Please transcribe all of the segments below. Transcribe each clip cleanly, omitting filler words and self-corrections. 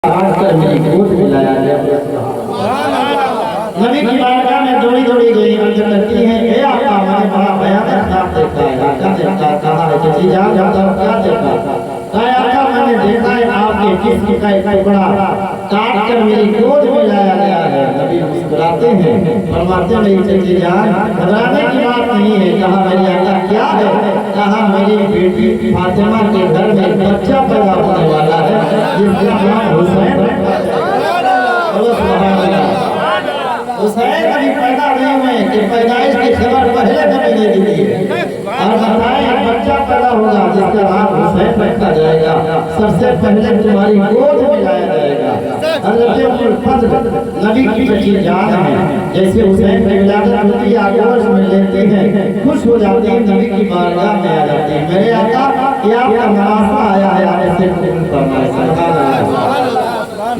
کاٹ کر میری گود میں لایا گیا۔ نبی کی بارگاہ میں دوڑی دوڑی گئی، عرض کرتی ہیں اے آقا میں نے بڑا بیان خواب دیکھا ہے۔ آقا نے کہا ہے چچی جان کیا دیکھا؟ کہا آقا میں نے دیکھا ہے آپ کے جسم کا ایک ٹکڑا کاٹ کر میری گود میں لایا گیا ہے۔ نبی مسکراتے ہیں، فرماتے ہیں میری چچی جان گھبرانے کی بات نہیں ہے۔ کہا میری آقا کیا ہے؟ کہا میری بیٹی فاطمہ کے گھر میں بچہ پیدا ہونے والا ہے جس کا نام حسین ہے۔ حسین ابھی پیدا نہیں ہوئے کہ پیدائش کی خبر پہلے نبی نے دی ہے اور بتائیں ایک بچہ پیدا ہوگا جس کا نام حسین رکھا جائے گا، سب سے پہلے تمہاری گود میں لایا جائے گا۔ حضرت ام الفضل نبی کی چچی جان ہے، جیسے حسین کی ولادت ہوتی ہے آگوش میں لیتے ہیں، خوش ہو جاتے ہیں، نبی کی بارگاہ میں آ جاتے ہیں۔ میرے آقا یہ آپ کا نواسہ آیا ہے، آپ سے قبول فرمائے سبحان اللہ۔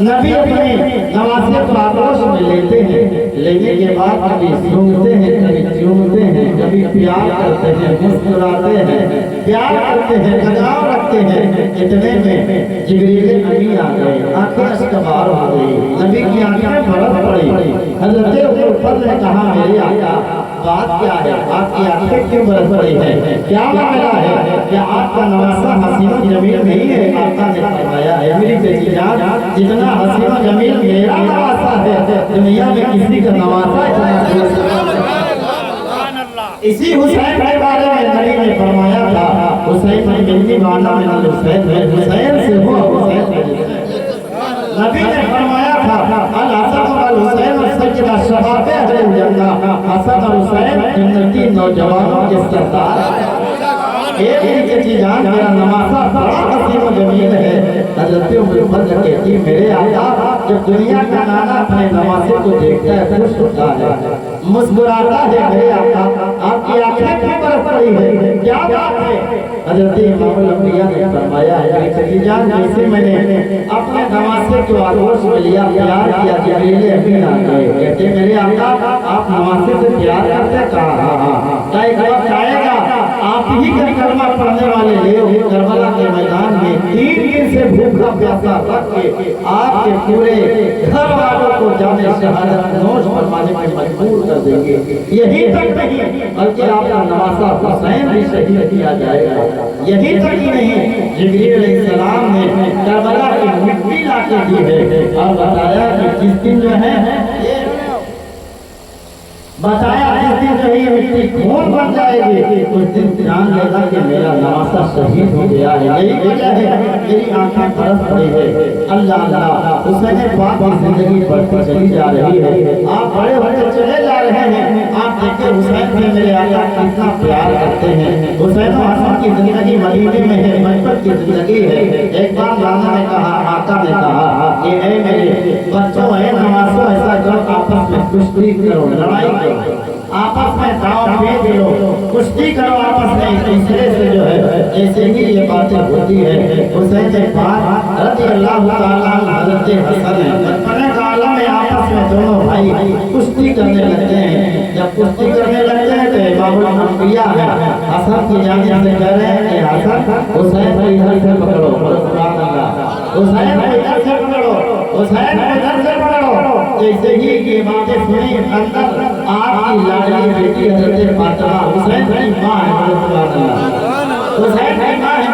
نبی اپنے نواسے کو آگوش میں لیتے ہیں، لینے کے بعد کبھی سونگتے ہیں، کبھی چومتے ہیں، کبھی پیار کرتے ہیں، مسکراتے ہیں، پیار کرتے ہیں، لگاؤ رکھتے ہیں۔ اتنے میں جبریل نبی آ گئے، آنکھیں اشکبار ہو گئی، نبی کی آنکھیں برف پڑی۔ حضرت ام الفضل نے کہا میرے آقا بات کیا ہے؟ آپ کی آنکھیں کیوں برف پڑی ہے؟ کیا معاملہ ہے؟ کیا آپ کا نواسہ حسین و جمیل نہیں ہے؟ آقا نے فرمایا ہے میری چچی جان جتنا حسین و جمیل میرا نواسہ ہے دنیا میں کسی کا نواسہ اتنا۔ اسی حسین کے بارے میں نبی نے فرمایا تھا حسین نے ملتی بانا من الحسین ہے، حسین سے ہو حسین ہے۔ نبی نے فرمایا تھا الحسن والحسین سیدہ شباب اہل الجنہ، حسن اور حسین جنتی نوجوانوں کے سردار۔ ایک چچی جان میرا نواسہ بڑا حسین و جمیل ہے۔ حضرت ام الفضل کہتی میرے آقا جب دنیا کا نانا اپنے نواسے کو دیکھتا ہے خوش ہوتا ہے، مسکراتا ہے۔ میرے آقا آپ کی آنکھیں کیوں برف پڑی ہے؟ کیا بات ہے؟ حضرت امام الانبیاء نے فرمایا ہے میری چچی جان جیسے میں نے اپنے نواسے کو آگوش میں لیا پیار کیا، جبریل امین آ گئے کہتے میرے آقا آپ نواسے سے پیار کرتے؟ کہا ایک وقت آئے گا آپ ہی کا کلمہ پڑھنے والے لوگ کربلا کے میدان میں 3 دن سے بھوکا پیاسا رکھ کے آپ کے پورے گھر والوں کو جامع شہادت نوش فرمانے میں مجبور کر دیں گے۔ یہی تک نہیں بلکہ آپ کا نواسہ حسین بھی شہید کیا جائے گا۔ یہی تک ہی نہیں جبریل علیہ السلام نے کربلا کی مٹی لا کے دی ہے اور بتایا کہ جس دن جو ہے یہ مٹی خون بن جائے گی اس دن جان لینا کہ میرا نواسہ شہید ہو گیا ہے۔ یہی وجہ ہے میری آنکھیں برف پڑی ہے۔ اللہ اللہ حسین پاک کی زندگی بڑھتی چلی جا رہی ہے، آپ بڑے ہوتے چلے جا رہے ہیں۔ آپ دیکھیں حسین سے میرے آقا کتنا پیار کرتے ہیں۔ حسین و حسن کی زندگی مدینے میں ہے، بچپن کی زندگی ہے۔ ایک بار لانا نے کہا، آقا نے کہا کہ اے میرے بچوں اے نواسوں ایسا کرو آپس میں کشتی کرو، لڑائی کرو، آپس میں داؤ پیچ لو، کشتی کرو آپس میں ایک دوسرے سے جو ہے جیسے ہی یہ باتیں ہوتی ہے۔ حسین پاک رضی اللہ تعالیٰ حضرت حسن ہے، بچپنے کا عالم ہے، آپس میں دونوں بھائی کشتی کرنے لگتے ہیں۔ جب کشتی کرنے لگتے ہیں تو امام الانبیاء ہے حسن کی جانب سے کہہ رہے ہیں کہ حسن حسین کو ادھر سے پکڑو، سبحان اللہ، حسین کو ادھر سے پکڑو، حسین کو ادھر سے پکڑو۔ جیسے ہی یہ باتیں سنی اندر آپ کی لاڈلی بیٹی حضرت فاطمہ حسین کی ماں ہے، سبحان اللہ، حسین کی ماں ہے،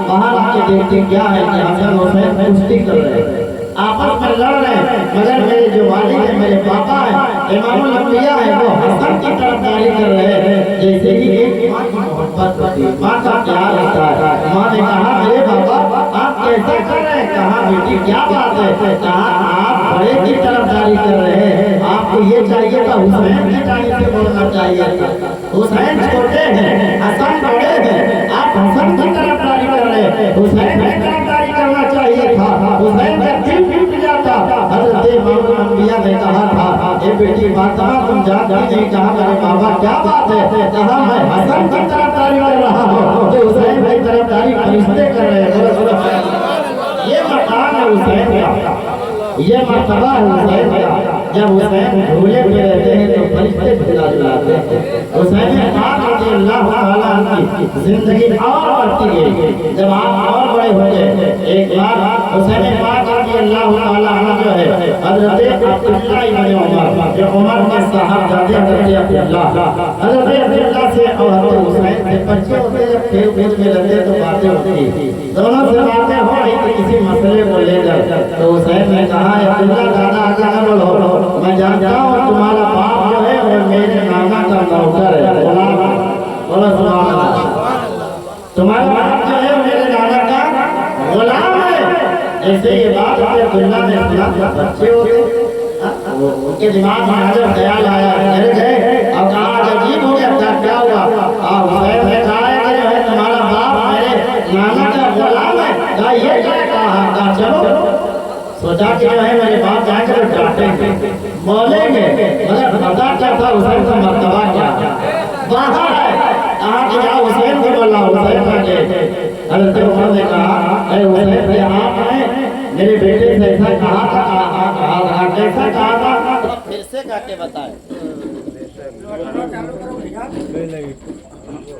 باہر آ کے دیکھتے کیا ہے کہ حسن حسین کشتی کر رہے ہیں، آپس میں لڑ رہے ہیں، مگر میرے جو والد ہیں میرے پاپا ہیں امام الانبیاء ہیں وہ حسن کی طرفداری کر رہے ہیں۔ جیسے ہی ایک ماں کی محبت ہوتی ہے، ماں کا پیار ہوتا ہے، ماں نے کہا میرے بابا آپ کیسا کر رہے ہیں؟ کہا بیٹی کیا بات ہے؟ کہا آپ بڑے کی طرفداری کر رہے ہیں، آپ کو یہ چاہیے تھا حسین کی جانب سے بولنا چاہیے تھا، حسین چھوٹے ہیں حسن بڑے ہیں، آپ حسن کی طرفداری کر رہے ہیں، حسین کی طرفداری کرنا چاہیے تھا، حسین کا دل ٹوٹ جاتا۔ حضرت امام الانبیاء نے کہا تھا اے بیٹی فاطمہ تم جانتی نہیں؟ کہا میرے بابا کیا بات ہے؟ کہا میں حسن کی طرفداری کر رہا ہوں جو حسین کی طرفداری فرشتے کر رہے ہیں۔ یہ مقام ہے حسین کا، یہ مرتبہ ہے حسین کا۔ جب حسین جھولے پہ رہتے ہیں تو فرشتے جھولا جھلاتے ہیں۔ حسین پاک رضی اللہ تعالیٰ عنہ کی زندگی اور بڑھتی گئی۔ جب آپ اور بڑے ہو گئے ایک بار حسین پاک اللہ تعالیٰ عنہ جو ہے حضرت عبداللہ ابن عمر جو عمر کے صاحبزادے حضرت عبداللہ حضرت عبداللہ سے اور حضرت حسین سے بچے ہوتے جب کھیل کود میں رہتے تو باتیں ہوتی دونوں سے باتیں ہو رہی تھی کسی مسئلے کو لے کر تو حسین نے کہا عبداللہ دادا آگے نہ بڑھو میں جانتا ہوں تمہارا باپ جو ہے وہ میرے نانا کا نوکر ہے غلام بولو سبحان اللہ تمہارا باپ جو ہے میرے نانا کا غلام ہے جیسے یہ بات عبداللہ نے سنا تھا بچے ہوتے ان کے دماغ میں حضرت خیال آیا ڈر گئے اور کہا عجیب ہو گیا کیا ہوا حسین نے کہا کہ جو ہے تمہارا باپ میرے نانا کا غلام ہے کہا یہ کیا کہا چلو سوچا کہ جو ہے میرے باپ جائیں کر ڈانٹیں گے بولیں گے مگر پتا کیا تھا حسین کا مرتبہ کیا باہر ہے کہا کہ جاؤ حسین سے بولا حسین کا کہ حضرت عمر نے کہا اے حسین سے آپ ہیں میرے بیٹے سے ایسا کہا تھا کیسا کہا تھا پھر سے کہا کے بتائیں